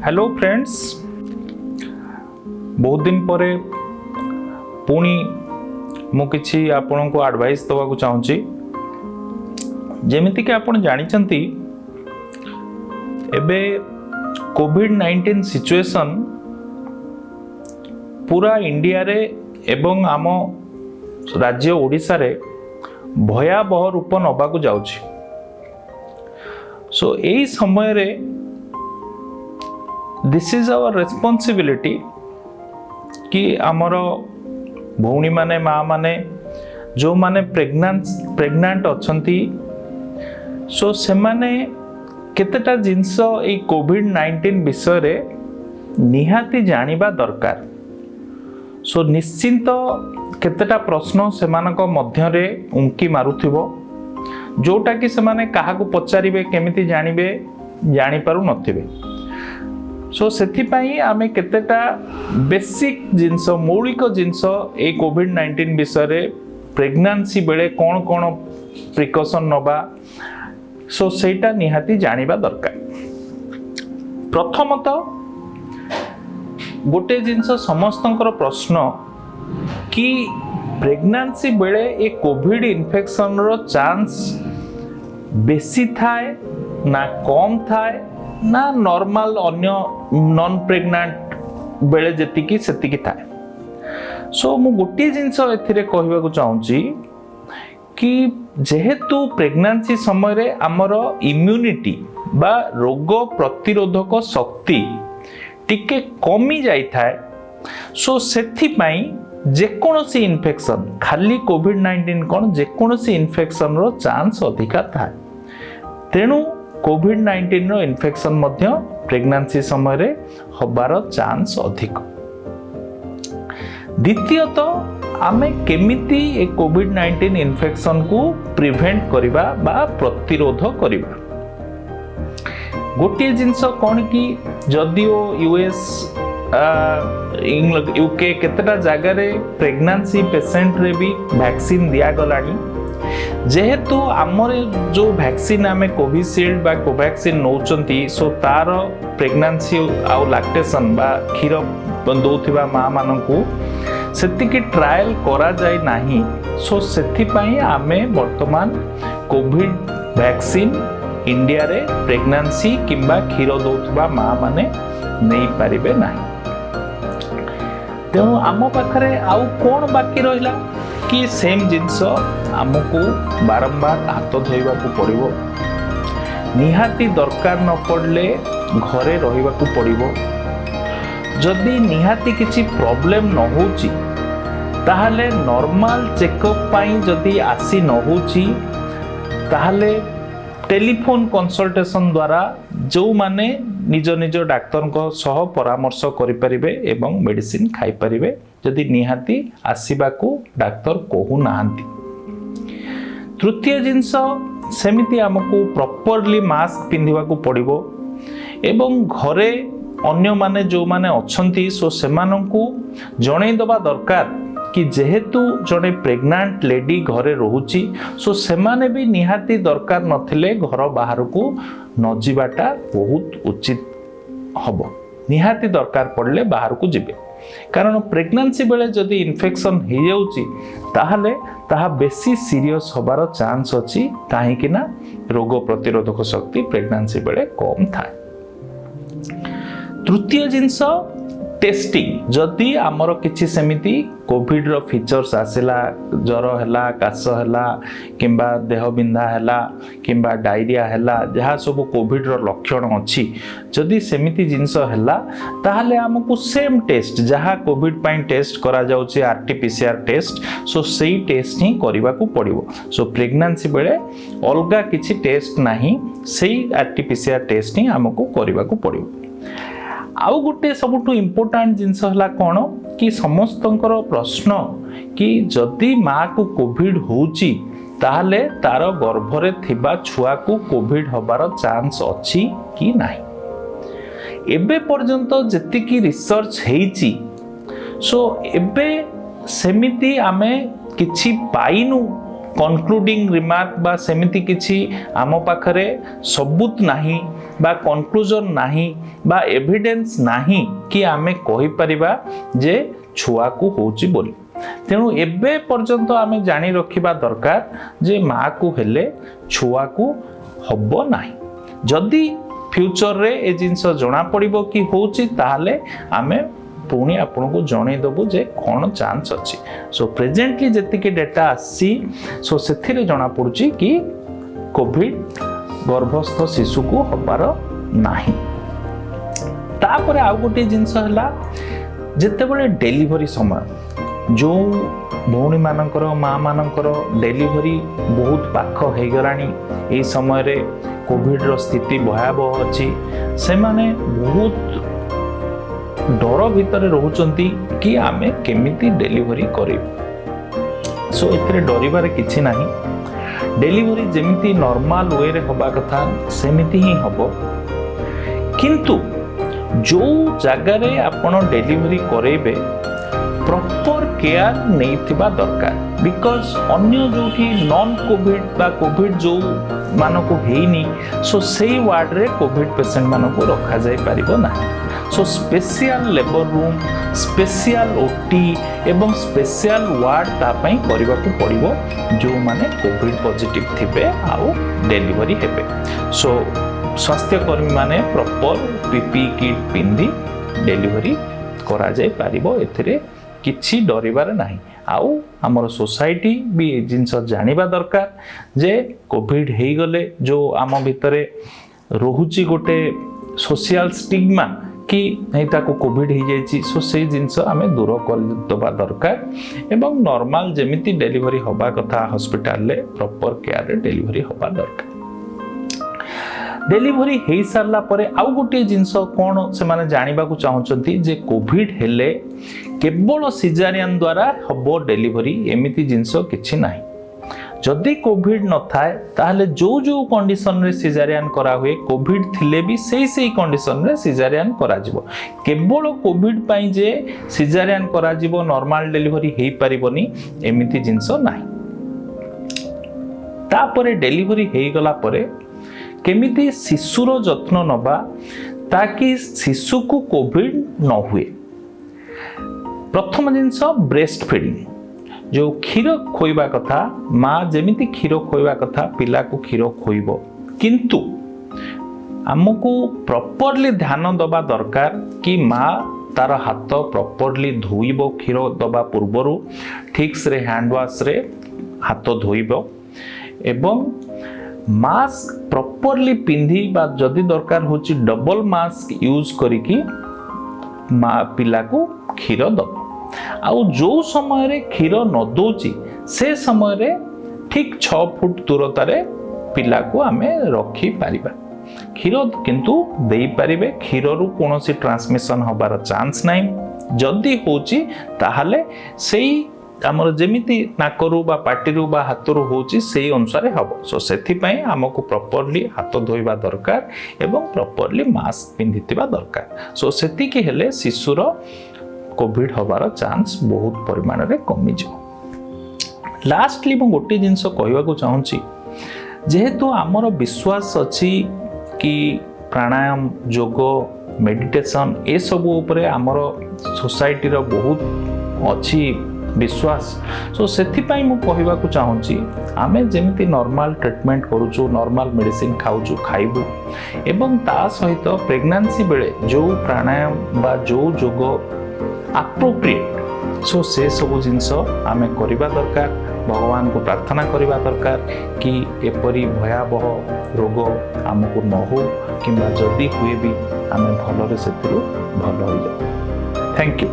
Hello friends, बहुत दिन पर पुणी मु किछि आपण को एडवाइस दवा को चाहूँगी। जेमिति कि आपण जानिचंती एबे कोविड-19 सिचुएशन पूरा इंडिया रे एवं आम राज्य ओडिशा रे भयावह रूप नबा को जाउछि। सो एई समय रे दिस इज आवर रेस्पॉन्सिबिलिटी कि आमर भौणी माने माँ माने जो माने प्रेग्नेंट अछंती सो से माने केतेटा जिंस ए कोविड-19 विषय रे निहाती जानिबा दरकार। सो निश्चिंत केतेटा प्रश्न सेमानक मध्य रे उंकी मारुथिबो जोटा कि सेमाने काहाकू पचारिबे केमिति जानिबे जानि पारु नथिबे। सो सेथिपाई आमे केतेटा बेसिक जिंस मौलिक जिंस ए कोविड-19 विषय रे प्रेग्नेंसी बेले कौन कौन प्रिकॉशन नबा सो सेटा निहाती जानिबा दरकार। प्रथमतः गोटे जिंस समस्तंकर प्रश्न कि प्रेग्नेंसी बेले ए कोविड इन्फेक्शन रो चांस बेसी थाए ना कम थाए ना नॉर्मल अन्य नॉन प्रेग्नेंट बेले जेतिकी सेतिकी थाए। सो मु गोटे जिंस एथिरे कहबा को चाहूँची कि जेहेतु प्रेग्नेंसी समय रे हमर इम्यूनिटी बा रोग प्रतिरोधक शक्ति टिके कमी जाई थाए। सो सेथि पई जेकोनोसी इन्फेक्शन खाली कोविड-19 कोन जेकोनोसी इन्फेक्शन रो चांस अधिका थाए। तेणु कोविड-19 रो इन्फेक्शन मध्य प्रेग्नेंसी समय रे हबार चांस अधिक। द्वितीयतः आमे केमिति ए कोविड-19 इन्फेक्शन को प्रिवेंट करिबा बा प्रतिरोध करिबा। गोटे जिंस कोन कि जदिओ यूएस यूके केतेटा जगह रे प्रेग्नेंसी पेशेंट रे भी वैक्सीन दिया गलानी। जेहेतु आमर जो वैक्सीन आमे कोविशील्ड बा कोवैक्सीन नौचंती सो तार प्रेग्नेंसी आउ लैक्टेशन बा क्षीर दौथिबा माँ मानकू सेतिकी ट्रायल करा जाय नाही। सो सेथि पई आमे वर्तमान कोविड वैक्सीन इंडिया रे प्रेग्नेंसी किंबा क्षीर दौथिबा माँ माने नहीं पारिबे नाही। तेणु आम पाखरे आउ कोन बाकी रहिला कि सेम जिंस आमको बारंबार हाथ धोइबा को पड़िबो। निहाती दरकार न पड़ले घरे रहिबा को पड़िबो। जदि निहाती किछि प्रॉब्लम न होची ताहले नॉर्मल चेकअप पाई जदि आसी न होची ताहले टेलीफोन कंसल्टेशन द्वारा जो माने निज निज डाक्तर को सह परामर्श करि परिबे एवं मेडिसिन खाई परिबे जदि निहाती आसीबा को डाक्तर कहू नाहंती। तृतीय जिंस सेमिति हमको प्रॉपर्ली मास्क पिंधिबा को पड़िबो एवं घरे अन्य माने जो माने अछंती सो सेमानंकु जणै दबा दरकार कि जेहेतु जड़े प्रेग्नेंट लेडी घरे रोची सो सेमाने भी निहाती दरकार नथिले घर बाहर को न जीवाटा बहुत उचित हबो। निहाती दरकार पड़ले बाहर को जिबे कारण प्रेग्नेंसी बेले जदि इन्फेक्शन हो जाउची ताहले ताहा बेसी सीरियस होबार चांस अछि काहे कि ना रोग प्रतिरोधक शक्ति प्रेग्नेंसी बेले कम थाए। तृतीय जिंस टेस्टिंग जदि आमर किछि सेमिति कोविड रो फीचर्स आसिला ज्वर हैला काश हैला किंबा देह बिंधा हैला किंबा डायरिया हैला जहाँ सब कोविड रो लक्षण अछि जदि सेमिति जिंस हैला ताहले हमकु सेम टेस्ट जहाँ कोविड पाइन टेस्ट करा जाउची आरटीपीसीआर टेस्ट सो सेही टेस्ट ही करबा को पड़िबो। सो प्रेग्नेंसी बेले अलगा किछि टेस्ट नाही सेही आरटीपीसीआर टेस्ट ही हमकु करबा को पड़िबो। आउ गोटे सबुठु इम्पोर्टेंट जिंस हला कोन कि समस्तंकर प्रश्न कि जदि माँ को कोविड होची ताहले तार गर्भरे थिबा छुआ को कोविड होबार चांस अछि कि नाही। एबे पर्यंत जेतिकी रिसर्च हेची सो एबे सेमिति आमे किछि पाइनु कनक्लूडिंग रिमार्क बा सेमिति किछि आम पाखरे सबूत नाही बा कनक्लूजन नाही बा एविडेंस नाही कि आमे कहि परिबा जे छुआ को होची बोली। तेणु एबे पर्यंत आमे जानी रखिबा दरकार जे माँ को हेले छुआ को हबो नाही। जदि फ्यूचर रे ए जिंस जना पड़िबो कि होची ताहाले आमे पुणी आपन को जणे दबु जे कोन चांस अछि। सो प्रेजेंटली जतिके डेटा आसी सो सेथिरे जना पड़ुची कि कोविड गर्भस्थ शिशु को हबार नाही। तापरे आउ गोटे जिंस हला जेते बळे डेलीवरी समय जो भौणी मानकर माँ मानकर डेलीवरी बहुत पाख हो गलानी ए समय रे कोविड रो स्थिति भयावह अछि से माने बहुत डर भितर रहउचंती कि आमे केमिति डेलीवरी करिब। सो एथरे डरिबार किछि नाही। डेलीवरी जेमिति नॉर्मल वे रे होबा कथा सेमिति ही हबो। किंतु जो जगह रे आपण डेलीवरी करेबे प्रॉपर केयर नैथिबा दरकार। बिकॉज अन्य जोठी नॉन कोविड बा कोविड जो मानको हेइनी सो सेई वार्ड रे कोविड पेशेंट मानको रखा जाय परिबो नाही। So special labour room special OT एवं स्पेशल वार्ड ता पई करबा को पड़िबो जो माने कोविड पॉजिटिव थिबे आउ डेलीवरी हेबे। सो स्वास्थ्य कर्मी माने प्रॉपर पीपी किट पिंदी डेलीवरी करा जाय परिबो। एथिरे किछि डरिबार नाही। आउ हमर सोसाइटी भी जिंस जानिबा दरकार जे कोविड हेई गले जो आम भितरे रहुची गोटे सोशल स्टिग्मा कि नहीं ताको कोविड हो जाइए। सो से जिनस आमे दूर कर दबा दरकार एवं नॉर्मल जेमिति डेलीवरी होबा कथा हॉस्पिटल ले प्रॉपर केयर रे डेलीवरी होबा दरकार। डेलीवरी हेई सारला परे आउ गोटे जिनस कोन से माने जानिबा को चाहउचंती जे कोविड हेले केवल सिजारियन द्वारा हबो डेलीवरी एमिति जिनस किछि नाही। जदि कोविड न थाए ताहले जो जो कंडीशन रे सिजारियन करा हुए कोविड थिले भी सेई कंडीशन रे सिजारियन करा जिवो। केवल कोविड पाई जे सिजारियन करा जिवो नॉर्मल डेलीवरी हेई परिबोनी एमिति जिंस नाही। तापरे डेलीवरी हेई गला परे केमिति शिशुर जत्न नबा ताकि शिशु को कोविड न हुए। प्रथम जिंस ब्रेस्ट फीडिंग जो क्षीर खोइबा कथा माँ जेमिति क्षीर खोइबा कथा पिला को क्षीर खोइबो। किंतु हमको प्रॉपरली ध्यान दबा दरकार कि माँ तार हाथ प्रॉपरली धोइबो क्षीर दबा पूर्वरु ठीक से हैंड वॉश रे हाथ धोइबो एवं मास्क प्रॉपरली पिंधी बा जदि दरकार होची डबल मास्क यूज करिकी माँ पिला को क्षीर दबो। आउ जो समय रे क्षीर न दौची से समय रे ठीक 6 फुट दूरतारे पिला को आमे रखी पारिबा। क्षीर किंतु देई पारिबे क्षीर रु कोनोसी ट्रांसमिशन होबार चांस नाही। जदि होची ताहाले सेई हमर जेमिति नाकरू बा पाटिरू बा हातरू होची सेई अनुसार हबो। सो सेथि पई हमको प्रॉपरली हाथ धोइबा दरकार एवं प्रॉपरली मास्क पिंधितिबा दरकार। सो सेति कि हेले शिशुर कोविड हबार चांस बहुत परिमाण रे कमी जाओ। लास्टली मु गोटे जिंस कहवा को चाहूँगी जेहेतु आमर विश्वास अछि कि प्राणायाम योग मेडिटेशन ए सब उपरे आमर सोसाइटी रो बहुत अछि विश्वास। सो सेथि पई मु कहवा को चाहूँगी आमे जेमिति नॉर्मल ट्रीटमेंट करूछु नॉर्मल मेडिसिन खाउछु खाइबु एवं ता सहित प्रेगनेंसी बेले जो प्राणायाम बा जो योग अप्रोप्रिएट सो से सब जिनस आमे करिबा दरकार। भगवान को प्रार्थना करिबा दरकार कि एपरी भयावह रोग आमको न हो किंबा जदि हुए भी आमे भलरे सेतिरु भल हो जाऊ। Thank you.